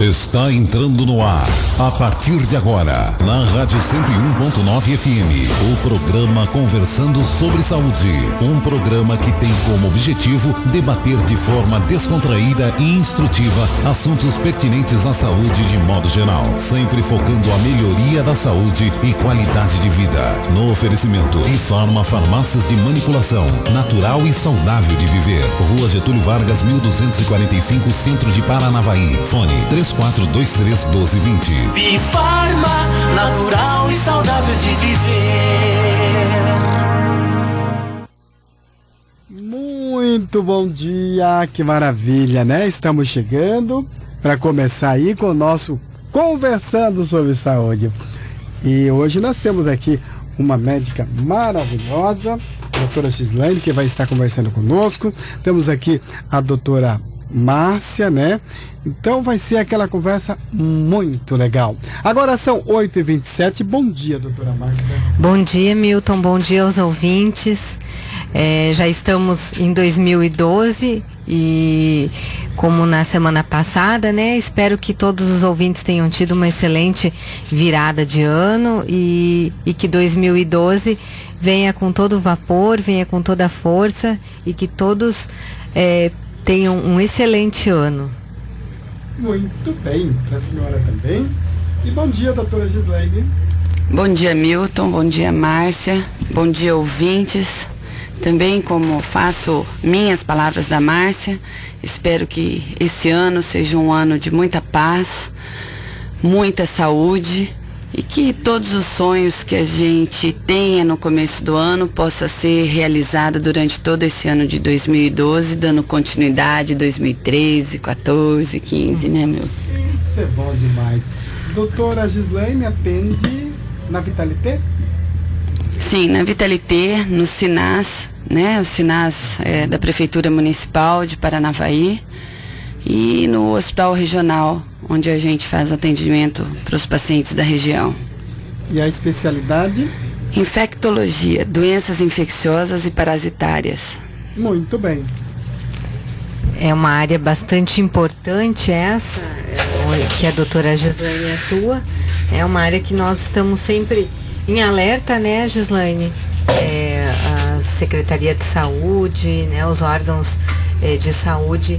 Está entrando no ar, a partir de agora, na Rádio 101.9 FM, o programa Conversando sobre Saúde. Um programa que tem como objetivo debater de forma descontraída e instrutiva assuntos pertinentes à saúde de modo geral, sempre focando a melhoria da saúde e qualidade de vida. No oferecimento de Farmácias de Manipulação, natural e saudável de viver. Rua Getúlio Vargas, 1245, Centro de Paranavaí. Fone 3423-1220. Bifarma, natural e saudável de viver. Muito bom dia, que maravilha, né? Estamos chegando para começar aí com o nosso Conversando sobre Saúde. E hoje nós temos aqui uma médica maravilhosa, a doutora Gislaine, que vai estar conversando conosco. Temos aqui a doutora Márcia, né? Então vai ser aquela conversa muito legal. Agora são 8h27. Bom dia, doutora Márcia. Bom dia, Milton. Bom dia aos ouvintes. Já estamos em 2012 e, como na semana passada, né? Espero que todos os ouvintes tenham tido uma excelente virada de ano e que 2012 venha com todo vapor, venha com toda a força e que todos tenham um excelente ano. Muito bem, para a senhora também. E bom dia, doutora Gislaine. Bom dia, Milton. Bom dia, Márcia. Bom dia, ouvintes. Também, como faço minhas palavras da Márcia, espero que esse ano seja um ano de muita paz, muita saúde e que todos os sonhos que a gente tenha no começo do ano possa ser realizado durante todo esse ano de 2012, dando continuidade 2013, 14, 15, né, meu? Isso é bom demais. Doutora Gislaine atende na Vitalité? Sim, na Vitalité, no Sinas, né? O Sinas da Prefeitura Municipal de Paranavaí e no Hospital Regional, onde a gente faz atendimento para os pacientes da região. E a especialidade? Infectologia, doenças infecciosas e parasitárias. Muito bem. É uma área bastante importante essa, que a doutora Gislaine atua. É uma área que nós estamos sempre em alerta, né, Gislaine? A Secretaria de Saúde, né, os órgãos de saúde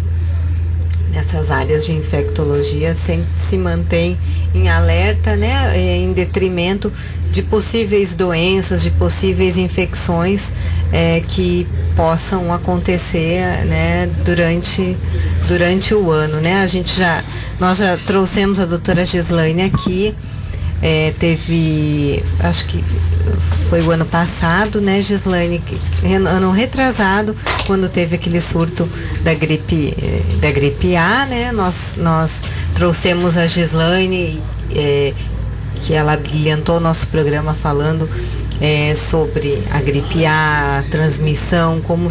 nessas áreas de infectologia sempre se mantém em alerta, né, em detrimento de possíveis doenças, de possíveis infecções que possam acontecer, né, durante o ano, né? Nós já trouxemos a doutora Gislaine aqui, acho que foi o ano passado, né, Gislaine, ano retrasado, quando teve aquele surto da gripe A, né, nós trouxemos a Gislaine, que ela brilhantou o nosso programa falando sobre a gripe A, a transmissão, como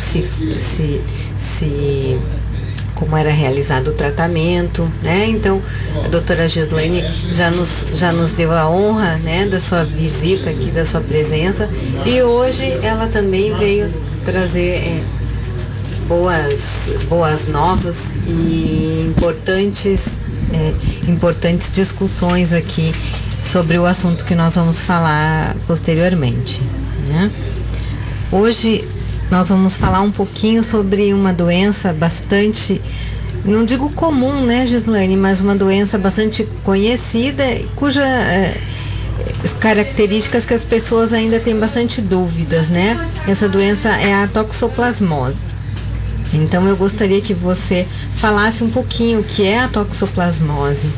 como era realizado o tratamento, né? Então, a doutora Gislaine já nos deu a honra, né, da sua visita aqui, da sua presença, e hoje ela também veio trazer boas novas e importantes discussões aqui sobre o assunto que nós vamos falar posteriormente, né? Hoje nós vamos falar um pouquinho sobre uma doença bastante, não digo comum, né, Gislaine, mas uma doença bastante conhecida, cuja características que as pessoas ainda têm bastante dúvidas, né? Essa doença é a toxoplasmose. Então eu gostaria que você falasse um pouquinho o que é a toxoplasmose.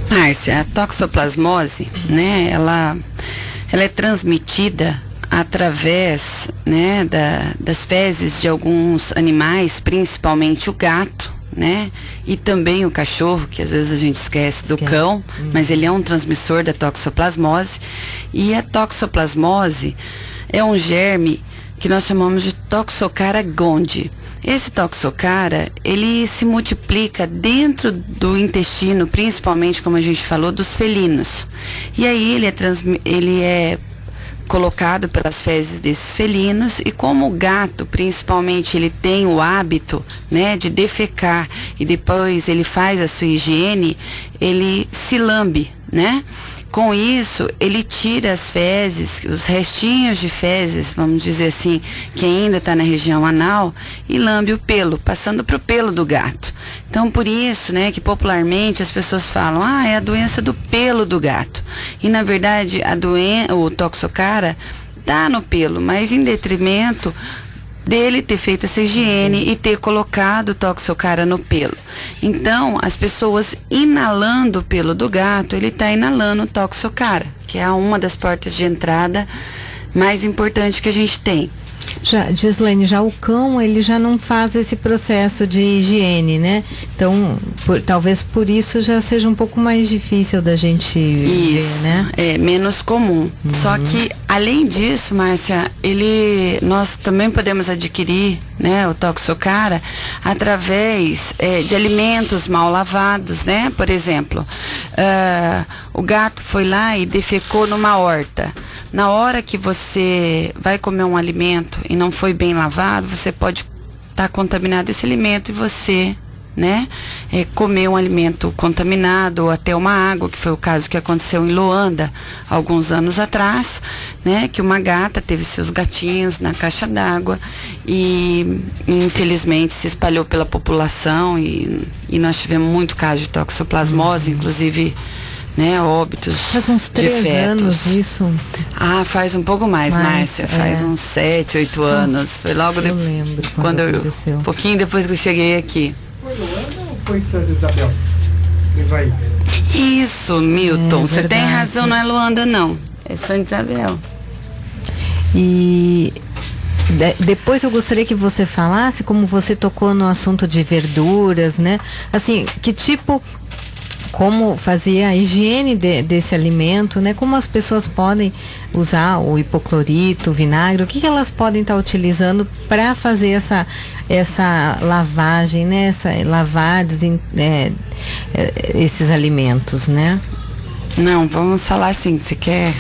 Márcia, a toxoplasmose, né, ela é transmitida através, né, das fezes de alguns animais, principalmente o gato, né, e também o cachorro, que às vezes a gente esquece do cão, mas ele é um transmissor da toxoplasmose. E a toxoplasmose é um germe que nós chamamos de Toxocara gondii. Esse Toxocara, ele se multiplica dentro do intestino, principalmente, como a gente falou, dos felinos. E aí ele é colocado pelas fezes desses felinos, e como o gato, principalmente, ele tem o hábito, né, de defecar e depois ele faz a sua higiene, ele se lambe, né? Com isso, ele tira as fezes, os restinhos de fezes, vamos dizer assim, que ainda está na região anal, e lambe o pelo, passando para o pelo do gato. Então, por isso, né, que popularmente as pessoas falam, é a doença do pelo do gato. E, na verdade, o toxocara está no pelo, mas em detrimento dele ter feito essa higiene e ter colocado o toxocara no pelo. Então, as pessoas inalando o pelo do gato, ele está inalando o toxocara, que é uma das portas de entrada mais importante que a gente tem. Gislaine, já o cão, ele já não faz esse processo de higiene, né? Então, talvez por isso já seja um pouco mais difícil da gente ver, né? É menos comum. Só que, além disso, Márcia, nós também podemos adquirir, né, o toxocara através de alimentos mal lavados, né? Por exemplo, o gato foi lá e defecou numa horta. Na hora que você vai comer um alimento e não foi bem lavado, você pode estar contaminado esse alimento e você, né, comer um alimento contaminado ou até uma água, que foi o caso que aconteceu em Luanda alguns anos atrás, né, que uma gata teve seus gatinhos na caixa d'água e infelizmente se espalhou pela população e nós tivemos muito caso de toxoplasmose, inclusive, né, óbitos. Faz uns 3 anos isso. Faz um pouco mais, Márcia. Faz uns 7, 8 anos. Foi logo depois. Lembro quando aconteceu. Um pouquinho depois que eu cheguei aqui. Foi Luanda ou foi Santa Isabel? Vai. Isso, Milton. Você tem razão, não é Luanda, não. É Santa Isabel. E depois eu gostaria que você falasse, como você tocou no assunto de verduras, né? Assim, que tipo, como fazer a higiene desse alimento, né? Como as pessoas podem usar o hipoclorito, o vinagre, o que elas podem estar utilizando para fazer essa lavagem, né? Lavar esses alimentos, né? Não, vamos falar assim, você quer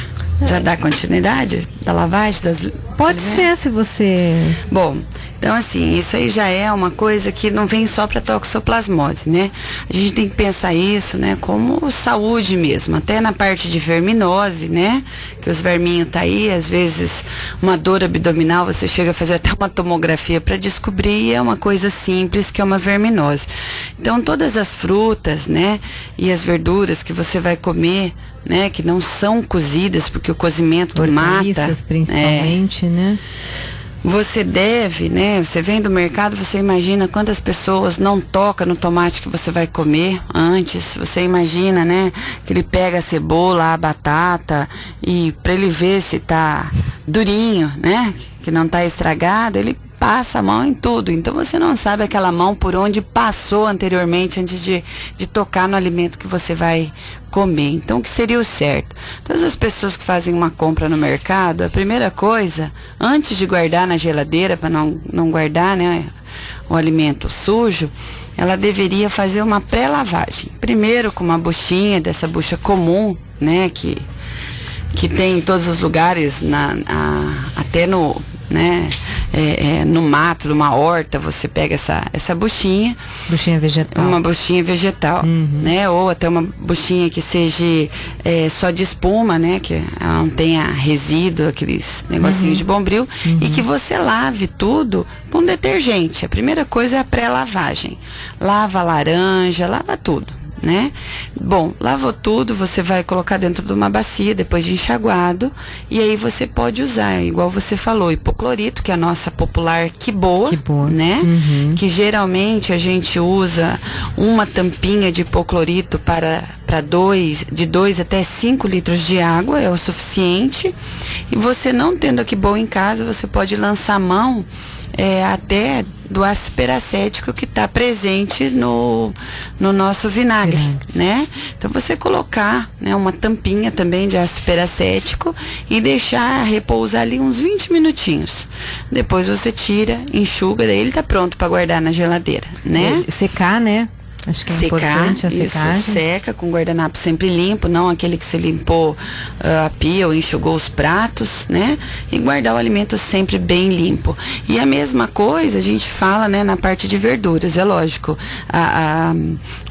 já dar continuidade da lavagem das Pode ser, se você... Bom, então assim, isso aí já é uma coisa que não vem só para toxoplasmose, né? A gente tem que pensar isso, né, como saúde mesmo, até na parte de verminose, né? Que os verminhos tá aí, às vezes uma dor abdominal, você chega a fazer até uma tomografia para descobrir, e é uma coisa simples que é uma verminose. Então todas as frutas, né, e as verduras que você vai comer, né, que não são cozidas, porque o cozimento mata, principalmente, né? Você deve, né, você vem do mercado, você imagina quantas pessoas não tocam no tomate que você vai comer antes, você imagina, né, que ele pega a cebola, a batata, e para ele ver se tá durinho, né, que não tá estragado, ele passa a mão em tudo. Então você não sabe aquela mão por onde passou anteriormente antes de tocar no alimento que você vai comer. Então o que seria o certo? Todas as pessoas que fazem uma compra no mercado, a primeira coisa, antes de guardar na geladeira, para não guardar, né, o alimento sujo, ela deveria fazer uma pré-lavagem. Primeiro com uma buchinha, dessa bucha comum, né, que tem em todos os lugares, até no, né, no mato, numa horta, você pega essa buchinha. Buchinha vegetal. Uma buchinha vegetal, né, ou até uma buchinha que seja só de espuma, né, que ela não tenha resíduo, aqueles negocinhos de bombril, e que você lave tudo com detergente. A primeira coisa é a pré-lavagem. Lava a laranja, lava tudo, né? Bom, lavou tudo, você vai colocar dentro de uma bacia depois de enxaguado, e aí você pode usar, igual você falou, hipoclorito, que é a nossa popular que boa, né? Que geralmente a gente usa uma tampinha de hipoclorito de 2 até 5 litros de água, é o suficiente. E você não tendo aqui boa em casa, você pode lançar a mão até do ácido peracético que está presente no nosso vinagre, né? Então você colocar, né, uma tampinha também de ácido peracético e deixar repousar ali uns 20 minutinhos. Depois você tira, enxuga, daí ele está pronto para guardar na geladeira, né? Secar, né? Acho que é importante a secagem. Isso, seca com guardanapo sempre limpo, não aquele que você limpou a pia ou enxugou os pratos, né? E guardar o alimento sempre bem limpo. E a mesma coisa a gente fala, né, na parte de verduras, é lógico.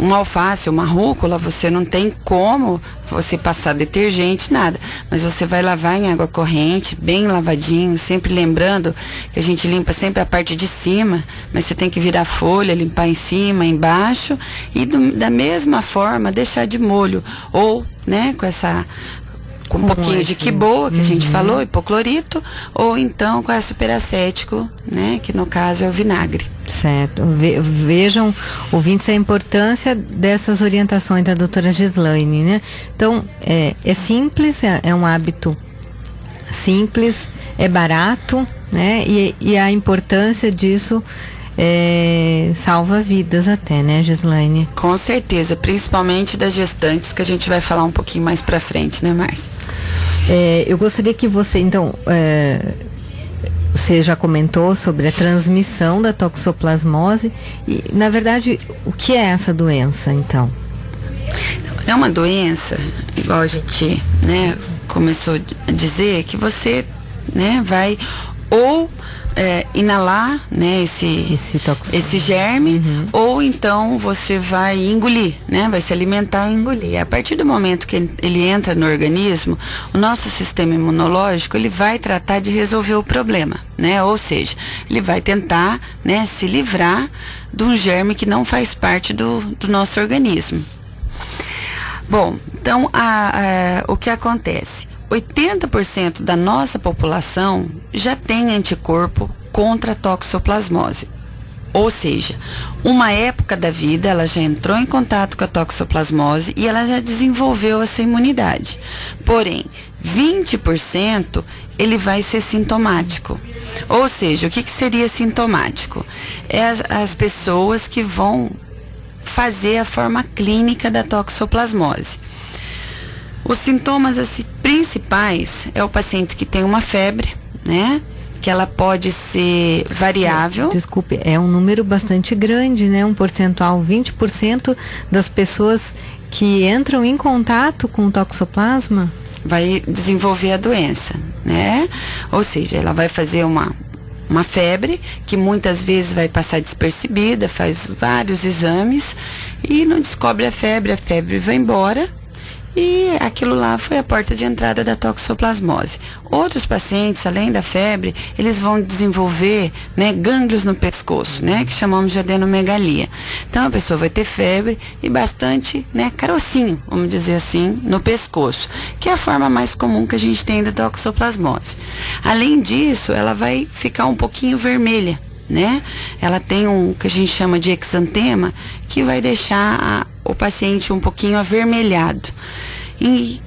Uma alface, uma rúcula, você não tem como você passar detergente, nada. Mas você vai lavar em água corrente, bem lavadinho, sempre lembrando que a gente limpa sempre a parte de cima, mas você tem que virar a folha, limpar em cima, embaixo, e da mesma forma deixar de molho, ou, né, com um pouquinho de quiboa, que a gente falou, hipoclorito, ou então com ácido peracético, né, que no caso é o vinagre. Certo. Vejam, ouvintes, a importância dessas orientações da doutora Gislaine, né? Então, é simples, é um hábito simples, é barato, né? E a importância disso salva vidas até, né, Gislaine? Com certeza, principalmente das gestantes, que a gente vai falar um pouquinho mais pra frente, né, Márcia? Eu gostaria que você, então, você já comentou sobre a transmissão da toxoplasmose e, na verdade, o que é essa doença, então? É uma doença, igual a gente, né, começou a dizer, que né, vai ou inalar, né, esse germe, ou então você vai engolir, né, vai se alimentar e engolir. A partir do momento que ele entra no organismo, o nosso sistema imunológico, ele vai tratar de resolver o problema, né, ou seja, ele vai tentar, né, se livrar de um germe que não faz parte do nosso organismo. Bom, então o que acontece? 80% da nossa população já tem anticorpo contra a toxoplasmose. Ou seja, uma época da vida ela já entrou em contato com a toxoplasmose e ela já desenvolveu essa imunidade. Porém, 20% ele vai ser sintomático. Ou seja, o que seria sintomático? É as pessoas que vão fazer a forma clínica da toxoplasmose. Os sintomas assim, principais é o paciente que tem uma febre, né? Que ela pode ser variável. Desculpe, é um número bastante grande, né? Um percentual, 20% das pessoas que entram em contato com o toxoplasma vai desenvolver a doença, né? Ou seja, ela vai fazer uma febre que muitas vezes vai passar despercebida, faz vários exames e não descobre a febre vai embora. E aquilo lá foi a porta de entrada da toxoplasmose. Outros pacientes, além da febre, eles vão desenvolver, né, gânglios no pescoço, né, que chamamos de adenomegalia. Então a pessoa vai ter febre e bastante, né, carocinho, vamos dizer assim, no pescoço, que é a forma mais comum que a gente tem da toxoplasmose. Além disso, ela vai ficar um pouquinho vermelha, né? Ela tem um que a gente chama de exantema, que vai deixar o paciente um pouquinho avermelhado. E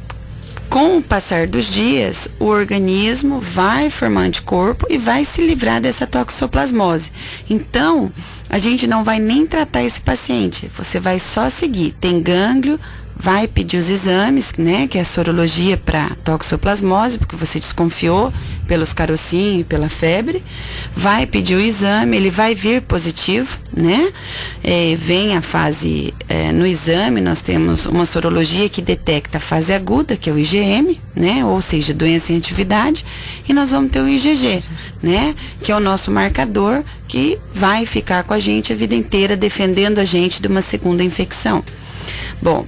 com o passar dos dias, o organismo vai formar anticorpo e vai se livrar dessa toxoplasmose. Então, a gente não vai nem tratar esse paciente, você vai só seguir. Tem gânglio, vai pedir os exames, né, que é a sorologia para toxoplasmose, porque você desconfiou pelos carocinhos e pela febre, vai pedir o exame, ele vai vir positivo, né, vem a fase, no exame nós temos uma sorologia que detecta a fase aguda, que é o IgM, né, ou seja, doença em atividade, e nós vamos ter o IgG, né, que é o nosso marcador que vai ficar com a gente a vida inteira, defendendo a gente de uma segunda infecção. Bom,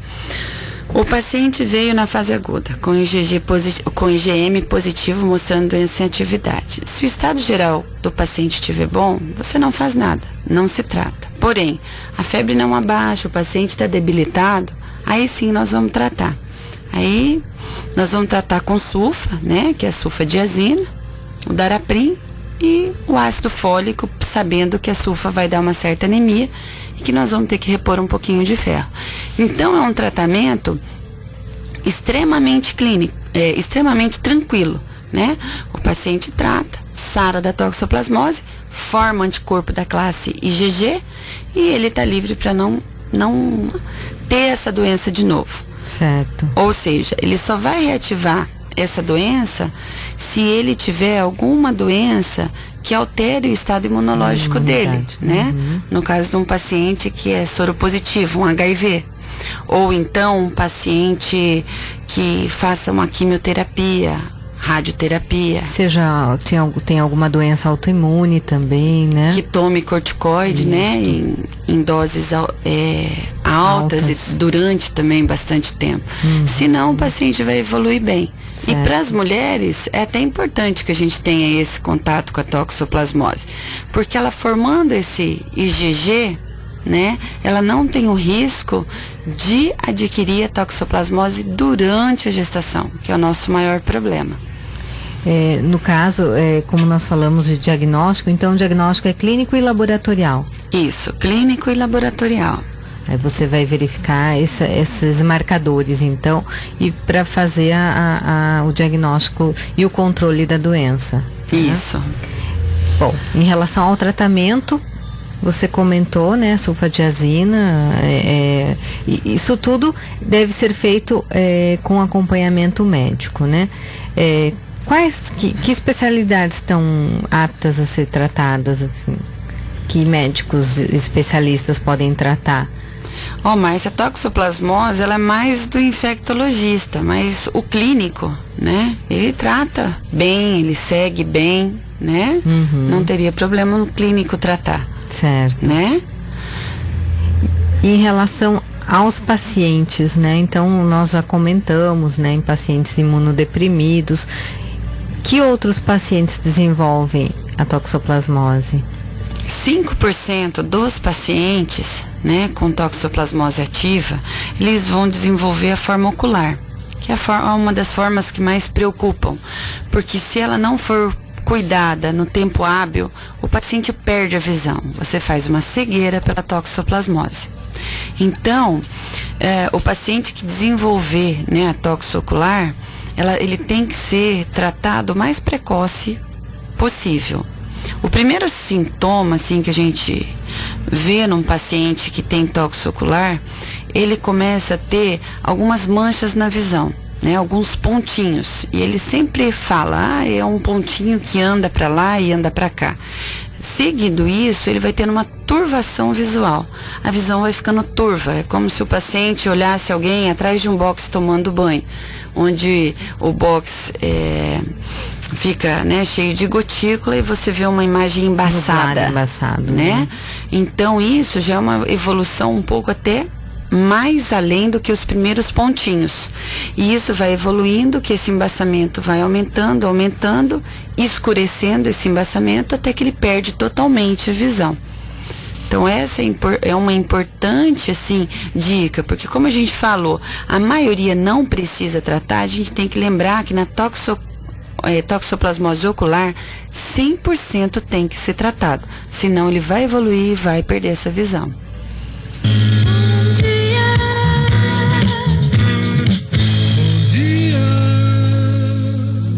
o paciente veio na fase aguda, com IgM positivo, mostrando doença em atividade. Se o estado geral do paciente estiver bom, você não faz nada, não se trata. Porém, a febre não abaixa, o paciente está debilitado, aí sim nós vamos tratar. Aí nós vamos tratar com sulfa, né, que é a sulfadiazina, o daraprim e o ácido fólico, sabendo que a sulfa vai dar uma certa anemia e que nós vamos ter que repor um pouquinho de ferro. Então é um tratamento extremamente clínico, extremamente tranquilo, né? O paciente trata, sara da toxoplasmose, forma anticorpo da classe IgG e ele está livre para não ter essa doença de novo. Certo. Ou seja, ele só vai reativar essa doença se ele tiver alguma doença que altere o estado imunológico dele, né? No caso de um paciente que é soropositivo, um HIV. Ou então um paciente que faça uma quimioterapia, radioterapia. Seja, tem alguma doença autoimune também, né? Que tome corticoide, né? Em doses altas e durante também bastante tempo. Senão o paciente vai evoluir bem. Certo. E para as mulheres é até importante que a gente tenha esse contato com a toxoplasmose, porque ela formando esse IgG, né, ela não tem o risco de adquirir a toxoplasmose durante a gestação, que é o nosso maior problema. No caso, como nós falamos de diagnóstico, então o diagnóstico é clínico e laboratorial. Isso, clínico e laboratorial. Aí você vai verificar esses marcadores, então, e para fazer o diagnóstico e o controle da doença. Isso. Né? Bom, em relação ao tratamento, você comentou, né, sulfadiazina, isso tudo deve ser feito com acompanhamento médico, né? Que especialidades estão aptas a ser tratadas, assim, que médicos especialistas podem tratar? Mas a toxoplasmose, ela é mais do infectologista, mas o clínico, né, ele trata bem, ele segue bem, né? Não teria problema no clínico tratar. Certo. Né? Em relação aos pacientes, né? Então, nós já comentamos, né, em pacientes imunodeprimidos. Que outros pacientes desenvolvem a toxoplasmose? 5% dos pacientes, né, com toxoplasmose ativa, eles vão desenvolver a forma ocular, que é uma das formas que mais preocupam, porque se ela não for cuidada no tempo hábil, o paciente perde a visão. Você faz uma cegueira pela toxoplasmose. Então, o paciente que desenvolver, né, a toxo ocular, ele tem que ser tratado o mais precoce possível. O primeiro sintoma, assim, que a gente vê num paciente que tem toxo ocular, ele começa a ter algumas manchas na visão, né, alguns pontinhos, e ele sempre fala, é um pontinho que anda para lá e anda para cá. Seguido isso, ele vai tendo uma turvação visual, a visão vai ficando turva, é como se o paciente olhasse alguém atrás de um box tomando banho, onde o box fica, né, cheio de gotícula e você vê uma imagem embaçada, né? Então isso já é uma evolução um pouco até mais além do que os primeiros pontinhos. E isso vai evoluindo, que esse embaçamento vai aumentando, escurecendo esse embaçamento até que ele perde totalmente a visão. Então essa é uma importante, assim, dica, porque como a gente falou, a maioria não precisa tratar, a gente tem que lembrar que na toxoplasmose ocular, 100% tem que ser tratado, senão ele vai evoluir e vai perder essa visão.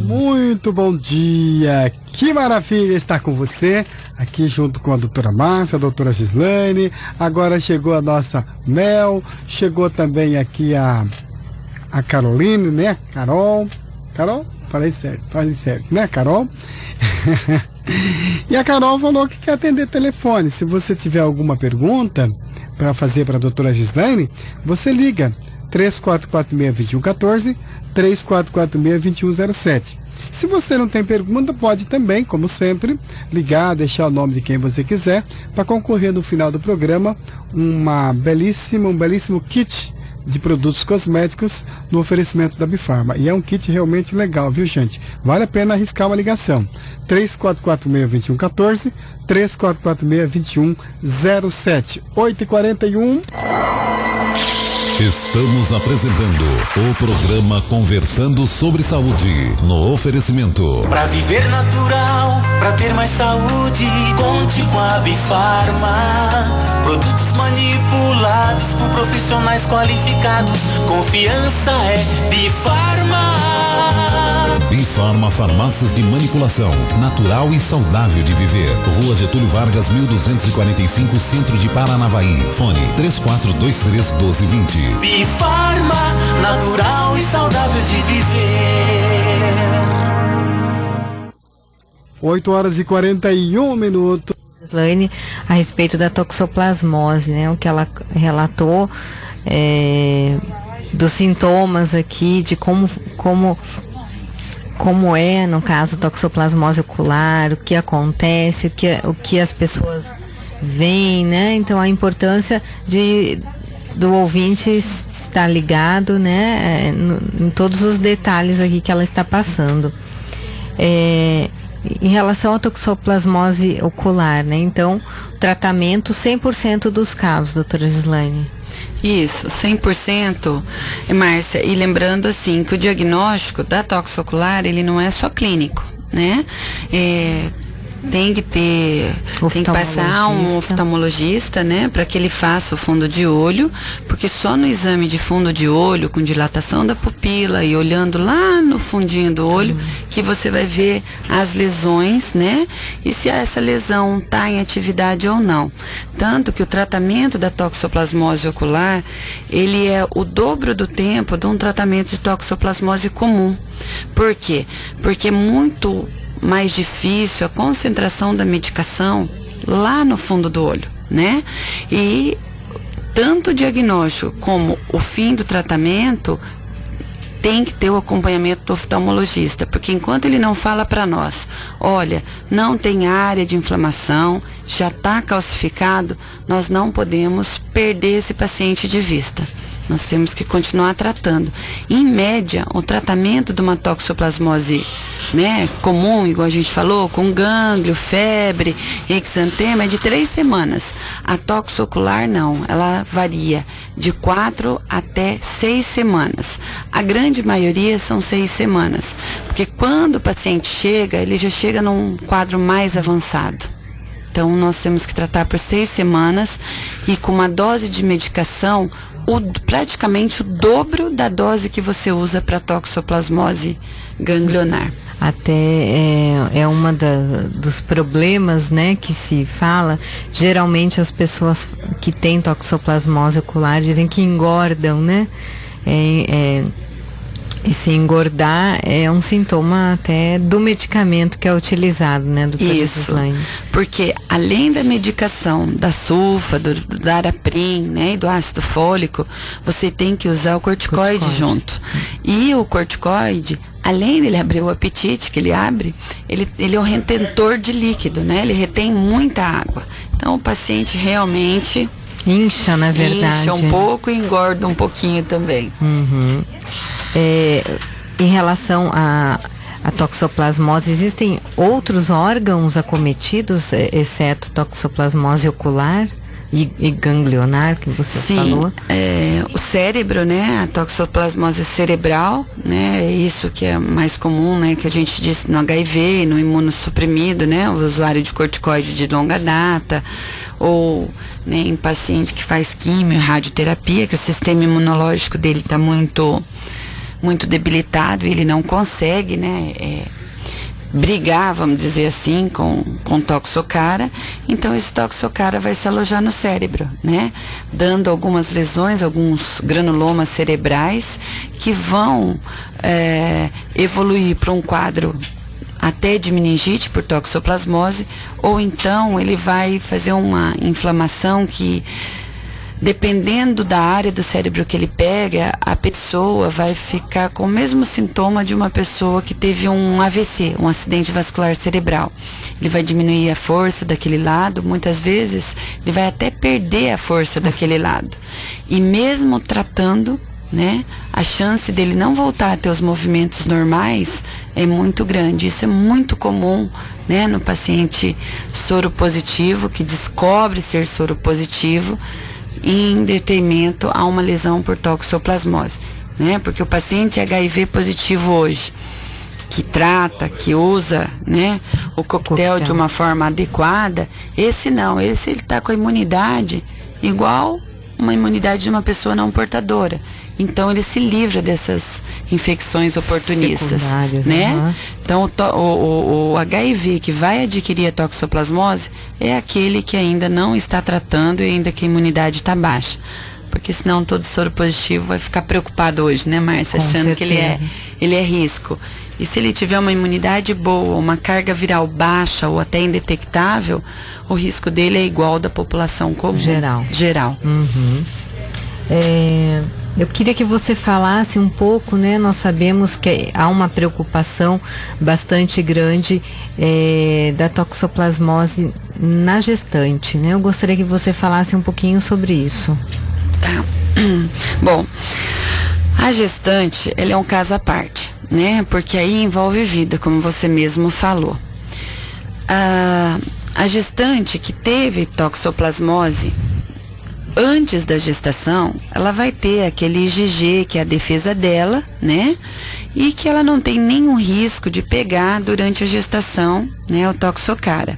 Muito bom dia, que maravilha estar com você, aqui junto com a doutora Márcia, a doutora Gislaine, agora chegou a nossa Mel, chegou também aqui a Caroline, né, Carol, falei certo, né, Carol? E a Carol falou que quer atender telefone. Se você tiver alguma pergunta para fazer para a doutora Gislaine, você liga 3446-2114, 3446-2107. Se você não tem pergunta, pode também, como sempre, ligar, deixar o nome de quem você quiser, para concorrer no final do programa um belíssimo kit de produtos cosméticos no oferecimento da Bifarma. E é um kit realmente legal, viu, gente? Vale a pena arriscar uma ligação. 3446-2114, 3446-2107. 8h41. Estamos apresentando o programa Conversando sobre Saúde, no oferecimento. Pra viver natural, pra ter mais saúde, conte com a Bifarma. Produtos manipulados por profissionais qualificados, confiança é Bifarma. Bifarma Farmácias de Manipulação, natural e saudável de viver. Rua Getúlio Vargas, 1245, Centro de Paranavaí. Fone 3423-1220. Bifarma, natural e saudável de viver. 8 horas e 41 minutos. Gislaine, a respeito da toxoplasmose, né? O que ela relatou dos sintomas aqui, de como é, no caso, toxoplasmose ocular, o que acontece, o que as pessoas veem, né? Então, a importância do ouvinte estar ligado, né? Em todos os detalhes aqui que ela está passando. Em relação à toxoplasmose ocular, né? Então, tratamento 100% dos casos, doutora Gislaine. Isso, 100%, Márcia. E lembrando assim, que o diagnóstico da toxo ocular, ele não é só clínico, né? Tem que passar um oftalmologista, né, para que ele faça o fundo de olho, porque só no exame de fundo de olho, com dilatação da pupila e olhando lá no fundinho do olho, que você vai ver as lesões, né, e se essa lesão está em atividade ou não. Tanto que o tratamento da toxoplasmose ocular, ele é o dobro do tempo de um tratamento de toxoplasmose comum. Por quê? Porque é muito mais difícil a concentração da medicação lá no fundo do olho, né? E tanto o diagnóstico como o fim do tratamento tem que ter o acompanhamento do oftalmologista, porque enquanto ele não fala para nós, olha, não tem área de inflamação, já está calcificado, nós não podemos perder esse paciente de vista. Nós temos que continuar tratando. Em média, o tratamento de uma toxoplasmose, né, comum, igual a gente falou, com gânglio, febre, exantema, é de 3 semanas. A toxo ocular não, ela varia de 4 até 6 semanas. A grande maioria são 6 semanas, porque quando o paciente chega, ele já chega num quadro mais avançado. Então, nós temos que tratar por 6 semanas e com uma dose de medicação praticamente o dobro da dose que você usa para toxoplasmose ganglionar. Até é uma dos problemas, né, que se fala. Geralmente as pessoas que têm toxoplasmose ocular dizem que engordam, né? E se engordar é um sintoma até do medicamento que é utilizado, né, doutora Gislaine? Porque além da medicação da sulfa, do daraprim, né, e do ácido fólico, você tem que usar o corticoide junto. E o corticoide, além dele abrir o apetite, que ele abre, ele é um retentor de líquido, né? Ele retém muita água. Então o paciente realmente incha, na verdade. Incha um pouco e engorda um pouquinho também. Em relação à toxoplasmose, existem outros órgãos acometidos, exceto toxoplasmose ocular e ganglionar, que você falou? O cérebro, né, a toxoplasmose cerebral, né, é isso que é mais comum, né, que a gente disse no HIV, no imunossuprimido, né, o usuário de corticoide de longa data, ou, né, em paciente que faz quimio, radioterapia, que o sistema imunológico dele está muito debilitado e ele não consegue, né, brigar, vamos dizer assim, com toxocara. Então esse toxocara vai se alojar no cérebro, né, dando algumas lesões, alguns granulomas cerebrais que vão evoluir para um quadro até de meningite por toxoplasmose, ou então ele vai fazer uma inflamação que, dependendo da área do cérebro que ele pega, a pessoa vai ficar com o mesmo sintoma de uma pessoa que teve um AVC, um acidente vascular cerebral. Ele vai diminuir a força daquele lado, muitas vezes ele vai até perder a força daquele lado. E mesmo tratando, né, a chance dele não voltar a ter os movimentos normais é muito grande. Isso é muito comum, né, no paciente soropositivo, que descobre ser soropositivo em detrimento a uma lesão por toxoplasmose, né? Porque o paciente HIV positivo hoje, que trata, que usa, né, o coquetel de uma forma adequada, esse não, ele está com a imunidade igual uma imunidade de uma pessoa não portadora. Então ele se livra dessas infecções oportunistas, né? Então o HIV que vai adquirir a toxoplasmose é aquele que ainda não está tratando e ainda que a imunidade está baixa. Porque senão todo soro positivo vai ficar preocupado hoje, né, Márcia? Achando que ele é risco. E se ele tiver uma imunidade boa, uma carga viral baixa ou até indetectável, o risco dele é igual ao da população comum. Geral. Uhum. Eu queria que você falasse um pouco, né? Nós sabemos que há uma preocupação bastante grande da toxoplasmose na gestante, né? Eu gostaria que você falasse um pouquinho sobre isso. Tá. Bom, a gestante, ela é um caso à parte, né? Porque aí envolve vida, como você mesmo falou. A gestante que teve toxoplasmose antes da gestação, ela vai ter aquele IgG, que é a defesa dela, né? E que ela não tem nenhum risco de pegar durante a gestação, né? O toxocara.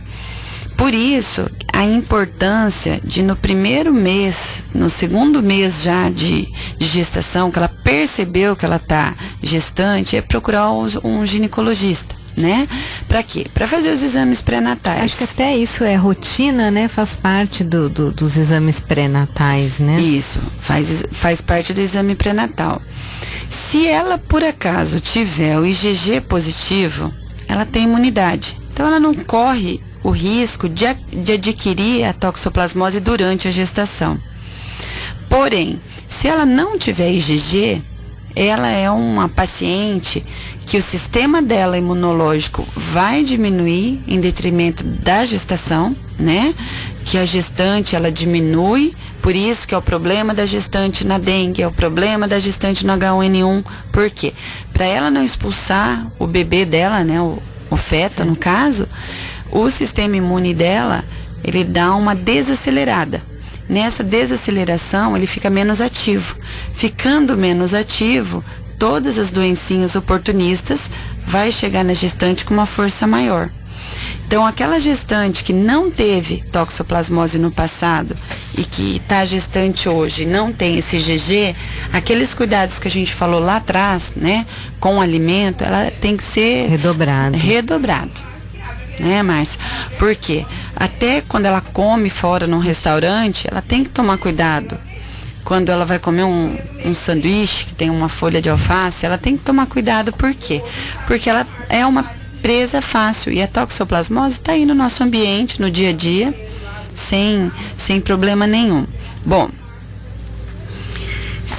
Por isso, a importância de no primeiro mês, no segundo mês já de gestação, que ela percebeu que ela está gestante, é procurar um ginecologista. Né? Para quê? Para fazer os exames pré-natais. Acho que até isso é rotina, né? Faz parte dos exames pré-natais, né? Isso, faz parte do exame pré-natal. Se ela, por acaso, tiver o IgG positivo, ela tem imunidade. Então, ela não corre o risco de adquirir a toxoplasmose durante a gestação. Porém, se ela não tiver IgG, ela é uma paciente que o sistema dela imunológico vai diminuir em detrimento da gestação, né? Que a gestante, ela diminui, por isso que é o problema da gestante na dengue, é o problema da gestante no H1N1. Por quê? Para ela não expulsar o bebê dela, né? O feto, no caso, o sistema imune dela, ele dá uma desacelerada. Nessa desaceleração, ele fica menos ativo. Ficando menos ativo, todas as doencinhas oportunistas vai chegar na gestante com uma força maior. Então, aquela gestante que não teve toxoplasmose no passado e que está gestante hoje, não tem esse IgG, aqueles cuidados que a gente falou lá atrás, né, com o alimento, ela tem que ser redobrado. Né, Márcia? Por quê? Até quando ela come fora num restaurante, ela tem que tomar cuidado. Quando ela vai comer um sanduíche que tem uma folha de alface, ela tem que tomar cuidado. Por quê? Porque ela é uma presa fácil e a toxoplasmose está aí no nosso ambiente, no dia a dia, sem problema nenhum. Bom,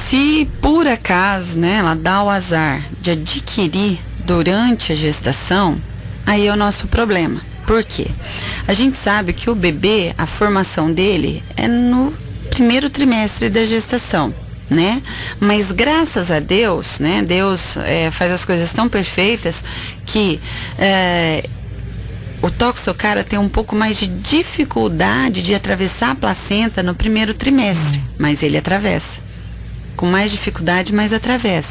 se por acaso, né, ela dá o azar de adquirir durante a gestação, aí é o nosso problema. Por quê? A gente sabe que o bebê, a formação dele é no primeiro trimestre da gestação, né? Mas graças a Deus, né? Deus faz as coisas tão perfeitas que o toxocara tem um pouco mais de dificuldade de atravessar a placenta no primeiro trimestre, mas ele atravessa. Com mais dificuldade, mas atravessa.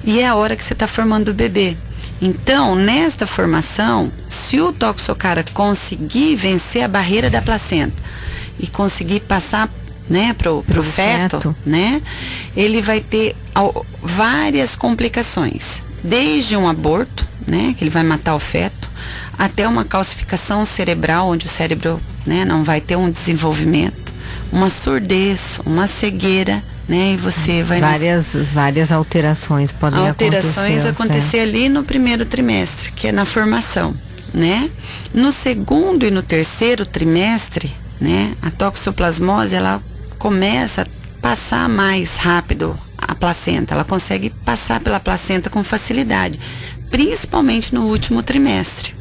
E é a hora que você está formando o bebê. Então, nesta formação, se o toxocara conseguir vencer a barreira da placenta e conseguir passar, né, pro feto, né, ele vai ter várias complicações, desde um aborto, né, que ele vai matar o feto, até uma calcificação cerebral, onde o cérebro, né, não vai ter um desenvolvimento, uma surdez, uma cegueira, né, e você vai... Várias alterações podem acontecer ali no primeiro trimestre, que é na formação, né? No segundo e no terceiro trimestre, né, a toxoplasmose, ela começa a passar mais rápido a placenta, ela consegue passar pela placenta com facilidade, principalmente no último trimestre.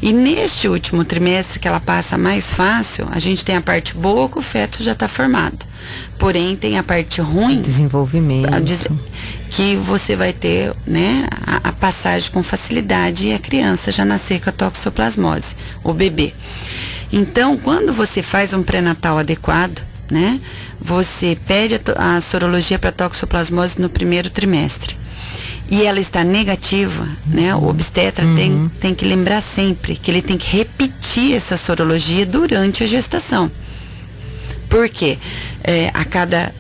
E neste último trimestre que ela passa mais fácil, a gente tem a parte boa que o feto já está formado. Porém, tem a parte ruim, desenvolvimento, que você vai ter, né, a passagem com facilidade e a criança já nascer com a toxoplasmose, o bebê. Então, quando você faz um pré-natal adequado, né, você pede a sorologia para toxoplasmose no primeiro trimestre. E ela está negativa, né? O obstetra tem que lembrar sempre que ele tem que repetir essa sorologia durante a gestação. Por quê? A cada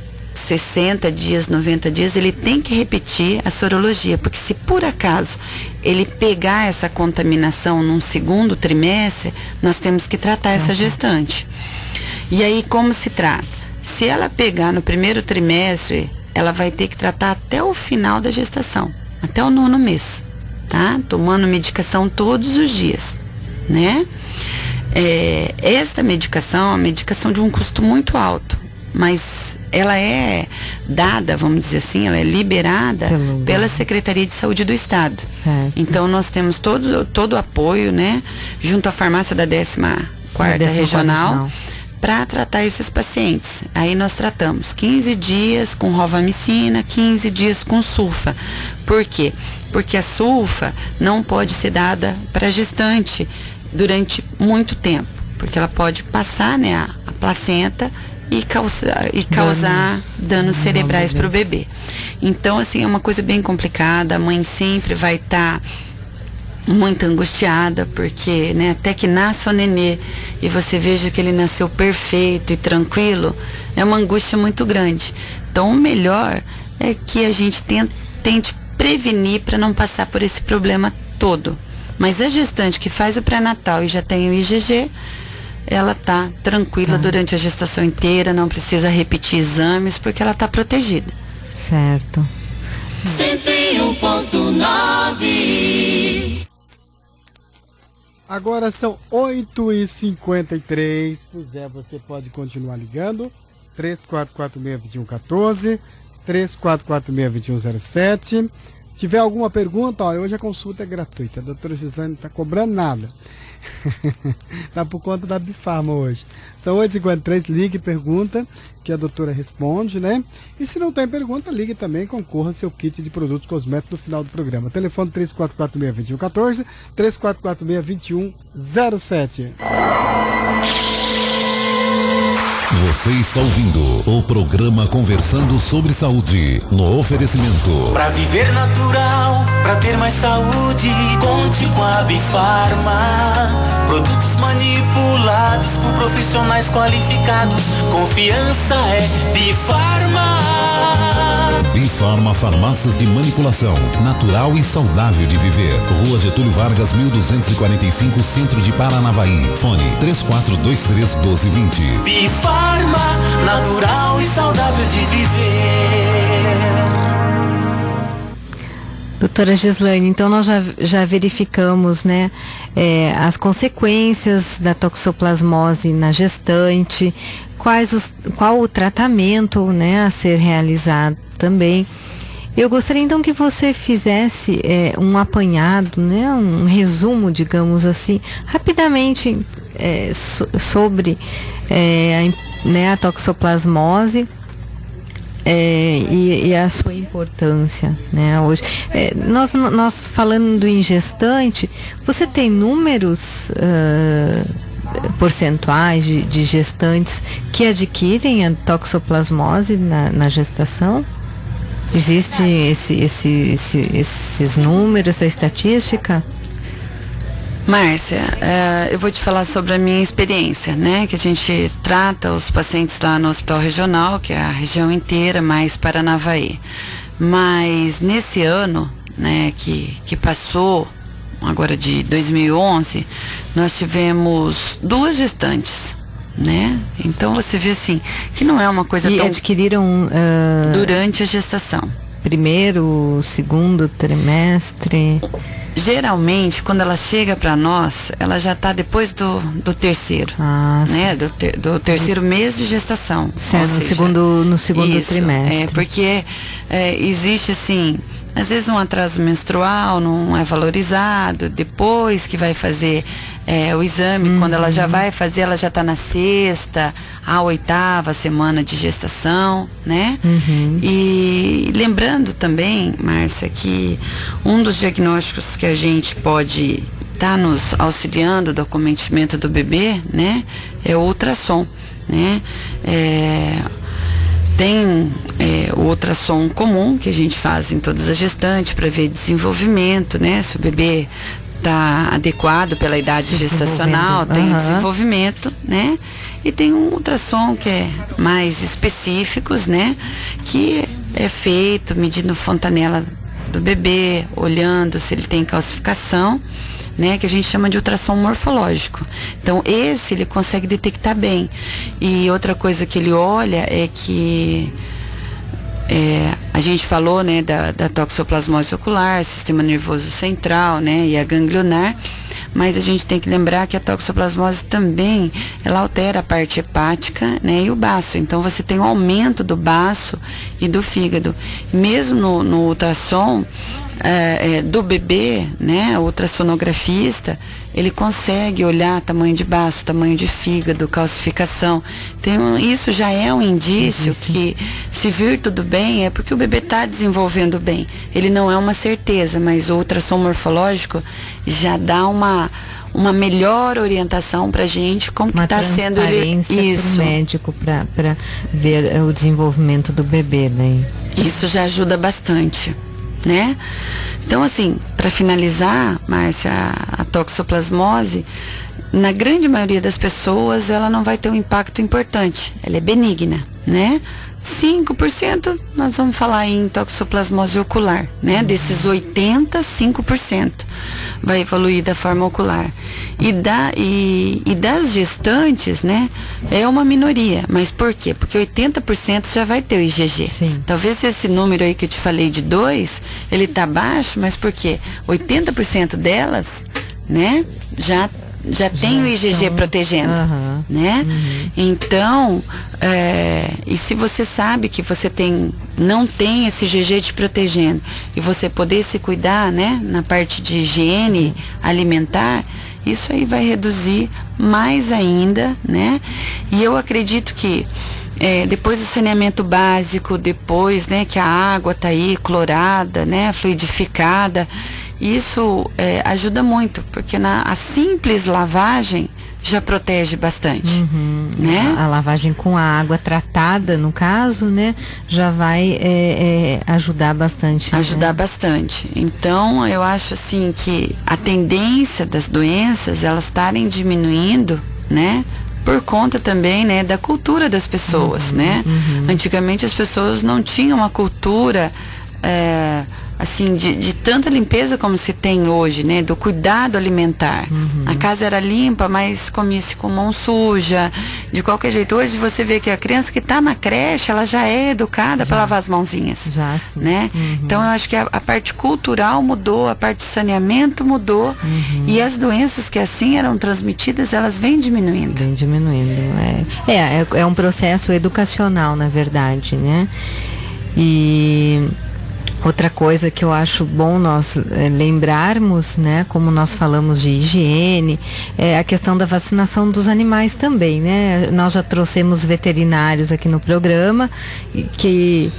60 dias, 90 dias, ele tem que repetir a sorologia, porque se por acaso ele pegar essa contaminação num segundo trimestre, nós temos que tratar essa gestante. E aí, como se trata? Se ela pegar no primeiro trimestre, ela vai ter que tratar até o final da gestação, até o 9º mês, tá? Tomando medicação todos os dias, né? Esta medicação é uma medicação de um custo muito alto, mas ela é dada, vamos dizer assim, ela é liberada pela Secretaria de Saúde do Estado. Certo. Então nós temos todo o apoio, né, junto à farmácia da 14ª Regional, para tratar esses pacientes. Aí nós tratamos 15 dias com rofamicina, 15 dias com sulfa. Por quê? Porque a sulfa não pode ser dada para gestante durante muito tempo, porque ela pode passar, né, a placenta e causar danos cerebrais para o bebê. Então, assim, é uma coisa bem complicada. A mãe sempre vai estar muito angustiada, porque, né, até que nasça o nenê e você veja que ele nasceu perfeito e tranquilo, é uma angústia muito grande. Então, o melhor é que a gente tente prevenir para não passar por esse problema todo. Mas a gestante que faz o pré-natal e já tem o IgG, ela tá tranquila durante a gestação inteira, não precisa repetir exames, porque ela tá protegida. Certo. 101.9. Agora são 8h53. Você pode continuar ligando. 3446-2114, 3446-2107. Tiver alguma pergunta, hoje a consulta é gratuita. A doutora Gislaine não está cobrando nada. Está por conta da Bifarma hoje. São 8h53, ligue e pergunta, que a doutora responde, né? E se não tem pergunta, ligue também, concorra ao seu kit de produtos cosméticos no final do programa. Telefone 3446-2114, 3446-2107. Você está ouvindo o programa Conversando sobre Saúde, no oferecimento. Pra viver natural, pra ter mais saúde, conte com a Bifarma. Produtos manipulados por profissionais qualificados, confiança é Bifarma. Bifarma Farmácias de Manipulação, natural e saudável de viver. Rua Getúlio Vargas, 1245, Centro de Paranavaí. Fone 3423-1220. Bifarma, natural e saudável de viver. Doutora Gislaine, então nós já verificamos, né, as consequências da toxoplasmose na gestante, qual o tratamento, né, a ser realizado também. Eu gostaria então que você fizesse um apanhado, né, um resumo, digamos assim, rapidamente sobre a toxoplasmose e a sua importância, né, hoje. Nós falando em gestante, você tem números percentuais de gestantes que adquirem a toxoplasmose na gestação? Existe esses números, essa estatística? Márcia, eu vou te falar sobre a minha experiência, né? Que a gente trata os pacientes lá no Hospital Regional, que é a região inteira, mais Paranavaí. Mas nesse ano, né, que passou, agora de 2011, nós tivemos 2 gestantes, né? Então você vê assim, que não é uma coisa tão... E adquiriram... durante a gestação. Primeiro, segundo trimestre... Geralmente, quando ela chega para nós, ela já está depois do terceiro, né? Do terceiro mês de gestação. Certo, no segundo trimestre. Porque existe assim, às vezes um atraso menstrual, não é valorizado, depois que vai fazer o exame, quando ela já vai fazer, ela já está na 6ª, a 8ª semana de gestação, né? E lembrando também, Márcia, que um dos diagnósticos que a gente pode estar nos auxiliando do acometimento do bebê, né, é o ultrassom, né? Tem o ultrassom comum que a gente faz em todas as gestantes para ver desenvolvimento, né? Se o bebê está adequado pela idade gestacional, tem desenvolvimento, né? E tem um ultrassom que é mais específicos, né? Que é feito medindo fontanela do bebê, olhando se ele tem calcificação, né? Que a gente chama de ultrassom morfológico. Então esse ele consegue detectar bem. E outra coisa que ele olha é que A gente falou, né, da toxoplasmose ocular, sistema nervoso central, né, e a ganglionar, mas a gente tem que lembrar que a toxoplasmose também, ela altera a parte hepática, né, e o baço. Então você tem um aumento do baço e do fígado. Mesmo no ultrassom do bebê, né, o ultrassonografista, ele consegue olhar tamanho de baço, tamanho de fígado, calcificação. Então, isso já é um indício que, se vir tudo bem, é porque o bebê está desenvolvendo bem. Ele não é uma certeza, mas o ultrassom morfológico já dá uma melhor orientação para a gente como que está sendo isso pro médico para ver o desenvolvimento do bebê, né? Isso já ajuda bastante, né? Então, assim, para finalizar, Márcia, a toxoplasmose, na grande maioria das pessoas, ela não vai ter um impacto importante. Ela é benigna, né? 5% nós vamos falar em toxoplasmose ocular, né? Desses 85% vai evoluir da forma ocular. E das gestantes, né? É uma minoria. Mas por quê? Porque 80% já vai ter o IgG. Sim. Talvez esse número aí que eu te falei de 2, ele tá baixo, mas por quê? 80% delas, né? Já tem o IgG protegendo, né? Então, e se você sabe que você não tem esse IgG te protegendo e você poder se cuidar, né, na parte de higiene alimentar, isso aí vai reduzir mais ainda, né? E eu acredito que depois do saneamento básico, depois, né, que a água tá aí clorada, né, fluidificada, isso ajuda muito, porque a simples lavagem já protege bastante, né? A lavagem com a água tratada, no caso, né, já vai ajudar bastante. Ajudar bastante. Então, eu acho assim que a tendência das doenças, elas estarem diminuindo, né? Por conta também, né, da cultura das pessoas, né? Antigamente as pessoas não tinham uma cultura assim, de tanta limpeza como se tem hoje, né? Do cuidado alimentar. A casa era limpa, mas comia-se com mão suja, de qualquer jeito. Hoje você vê que a criança que está na creche, ela já é educada para lavar as mãozinhas. Já, sim. Né? Então eu acho que a parte cultural mudou, a parte de saneamento mudou, e as doenças que assim eram transmitidas, elas vêm diminuindo. Vem diminuindo. É um processo educacional, na verdade, né? E outra coisa que eu acho bom nós lembrarmos, né, como nós falamos de higiene, é a questão da vacinação dos animais também, né? Nós já trouxemos veterinários aqui no programa que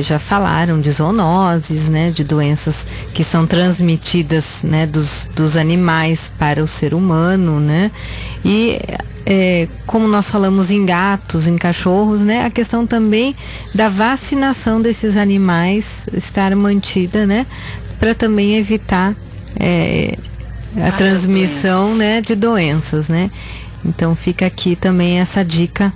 já falaram de zoonoses, né, de doenças que são transmitidas, né, dos animais para o ser humano, né? E como nós falamos em gatos, em cachorros, né, a questão também da vacinação desses animais estar mantida, né, para também evitar a transmissão, né, de doenças, né. Então fica aqui também essa dica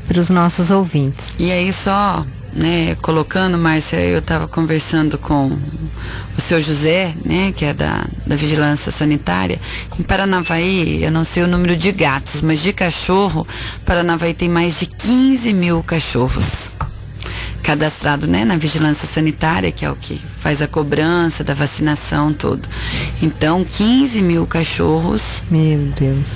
para os nossos ouvintes. E aí só, né, colocando, Márcia, eu estava conversando com o seu José, né, que é da Vigilância Sanitária. Em Paranavaí, eu não sei o número de gatos, mas de cachorro, Paranavaí tem mais de 15 mil cachorros cadastrados, né, na Vigilância Sanitária, que é o que faz a cobrança da vacinação, tudo. Então, 15 mil cachorros. Meu Deus.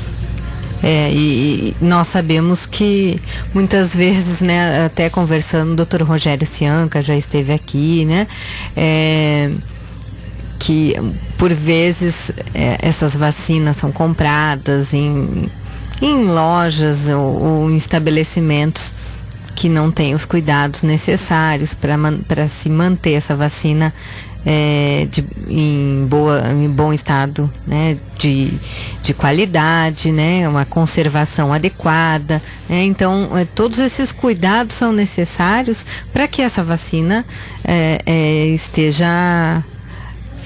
E nós sabemos que muitas vezes, né, até conversando, o Dr. Rogério Cianca já esteve aqui, né, que por vezes essas vacinas são compradas em lojas ou em estabelecimentos que não têm os cuidados necessários para se manter essa vacina em bom estado, né, de qualidade, né, uma conservação adequada, né? Então todos esses cuidados são necessários para que essa vacina esteja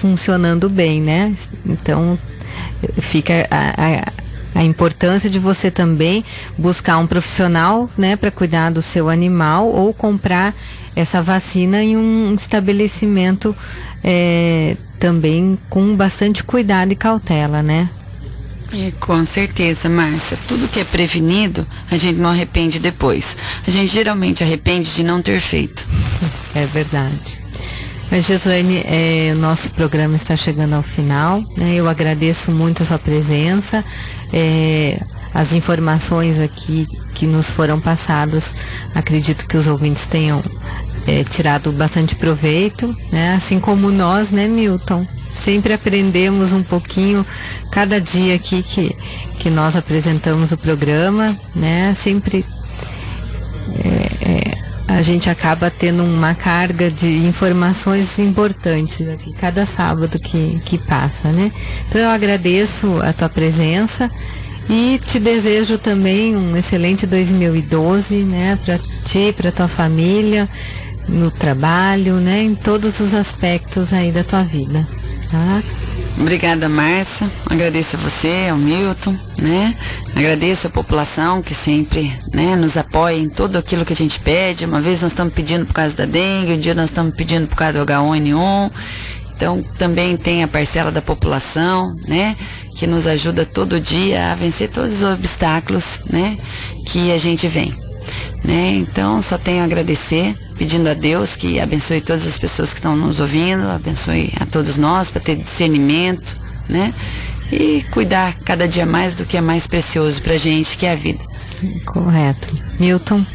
funcionando bem, né? Então fica a importância de você também buscar um profissional, né, para cuidar do seu animal, ou comprar essa vacina em um estabelecimento também com bastante cuidado e cautela, né? Com certeza, Márcia. Tudo que é prevenido, a gente não arrepende depois. A gente geralmente arrepende de não ter feito, É verdade. Mas, Gislaine, o nosso programa está chegando ao final, né? Eu agradeço muito a sua presença, as informações aqui que nos foram passadas, acredito que os ouvintes tenham tirado bastante proveito, né? Assim como nós, né, Milton? Sempre aprendemos um pouquinho cada dia aqui que nós apresentamos o programa, né? Sempre a gente acaba tendo uma carga de informações importantes aqui, cada sábado que passa, né? Então eu agradeço a tua presença e te desejo também um excelente 2012, né? Para ti, para tua família, no trabalho, né? Em todos os aspectos aí da tua vida, tá? Obrigada, Márcia. Agradeço a você, ao Milton, né? Agradeço a população que sempre, né, nos apoia em tudo aquilo que a gente pede. Uma vez nós estamos pedindo por causa da dengue, um dia nós estamos pedindo por causa do H1N1. Então, também tem a parcela da população, né, que nos ajuda todo dia a vencer todos os obstáculos, né, que a gente vem. Né? Então, só tenho a agradecer, pedindo a Deus que abençoe todas as pessoas que estão nos ouvindo, abençoe a todos nós para ter discernimento, né? E cuidar cada dia mais do que é mais precioso para a gente, que é a vida. Correto. Milton?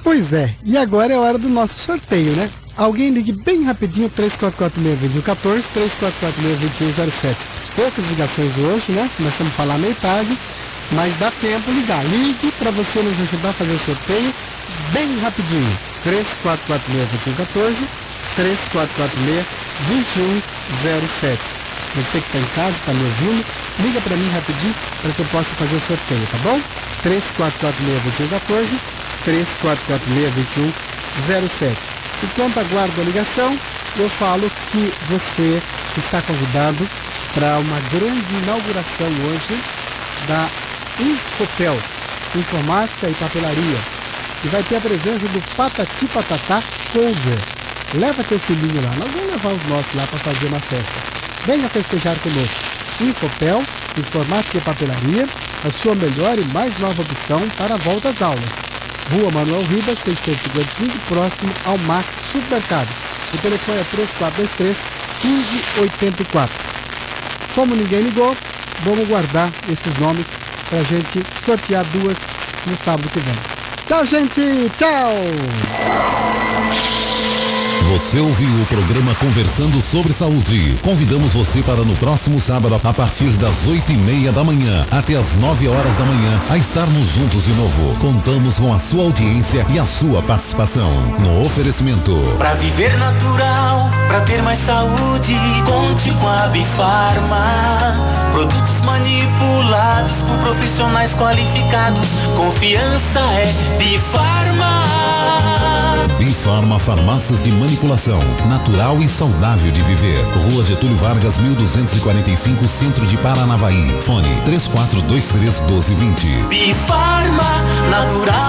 Pois é, e agora é a hora do nosso sorteio, né? Alguém ligue bem rapidinho, 3446-2114, 3446-2107. Poucas ligações hoje, né? Nós estamos falando meio tarde, mas dá tempo de ligar. Ligue para você nos ajudar a fazer o sorteio bem rapidinho. 3446-2114, 3446-2107. Você que está em casa, está me ouvindo, liga para mim rapidinho para que eu possa fazer o sorteio, tá bom? 3446-2114, 3446-2107. Enquanto aguardo a ligação, eu falo que você está convidado para uma grande inauguração hoje da Infopel, Informática e Papelaria, e vai ter a presença do Patati Patatá Cover. Leva teu filhinho lá, nós vamos levar os nossos lá para fazer uma festa. Venha festejar conosco. Infopel, Informática e Papelaria, a sua melhor e mais nova opção para a volta às aulas. Rua Manuel Ribas, 655, próximo ao Max Supermercado. O telefone é 3423-1584. Como ninguém ligou, vamos guardar esses nomes pra gente sortear duas no sábado que vem. Tchau, gente! Tchau! Você ouviu o programa Conversando sobre Saúde. Convidamos você para no próximo sábado, a partir das 8:30 da manhã até as 9 horas da manhã, a estarmos juntos de novo. Contamos com a sua audiência e a sua participação. No oferecimento: pra viver natural, pra ter mais saúde, conte com a Bifarma. Produtos manipulados por profissionais qualificados. Confiança é Bifarma. Bifarma Farmácias de Manipulação, natural e saudável de viver. Rua Getúlio Vargas, 1245, Centro de Paranavaí. Fone 3423-1220. Bifarma, natural